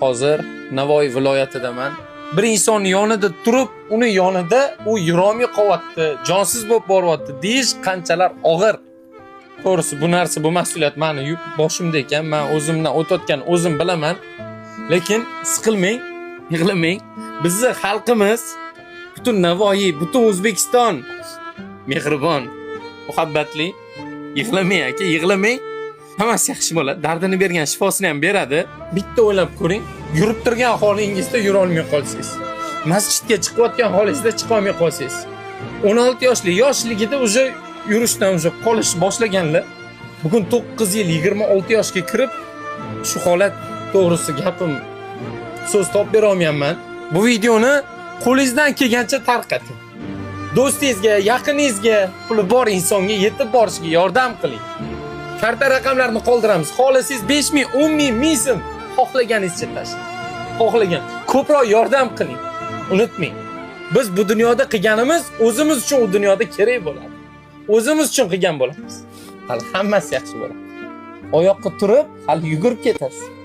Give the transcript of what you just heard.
hozir Navoiy viloyatidaman. Bir inson yonida turib, uni yonida u yurolmay qolyapti, jonsiz bo'lib boryapti deyish qanchalar og'ir. To'g'risi bu narsa, bu mas'uliyat meni yuk boshimda ekan. Men o'zimdan o'tayotgan o'zim bilaman. Lekin siqilmang, yig'lamang. Bizning xalqimiz, butun Navoiy, butun O'zbekiston mehribon, muhabbatli. Yig'lamang aka, yig'lamang. Hammasi yaxshi bo'ladi. Dardini bergan shifosini ham beradi. Bitta o'ylab ko'ring. Yurib turgan holingizda yura olmay qolsangiz, masjidga chiqayotgan holingizda chiqa olmay qolsangiz, 16 yoshli yoshligida o'sha yurishdan o'sha qolish boshlaganlar, bugun 9 yil 26 yoshga kirib shu holat to'g'risi gapim so'z topib bera olmayapman. Bu videoni qo'lingizdan kelgancha tarqating. Do'stingizga, yaqiningizga, puli bor insonga yetib borishga yordam qiling. Karta raqamlarini qoldiramiz. Xohlasangiz 5 ming, 10 ming, 1000 so'm xohlaganingizcha tashlang. Xohlagan ko'proq yordam qiling. Unutmang. Biz bu dunyoda qilganimiz o'zimiz uchun u dunyoda kerak bo'ladi. O'zimiz uchun qilgan bo'lamiz. Hali hammasi yaxshi bo'ladi. Oyoqqa turib, hali yugurib ketasiz.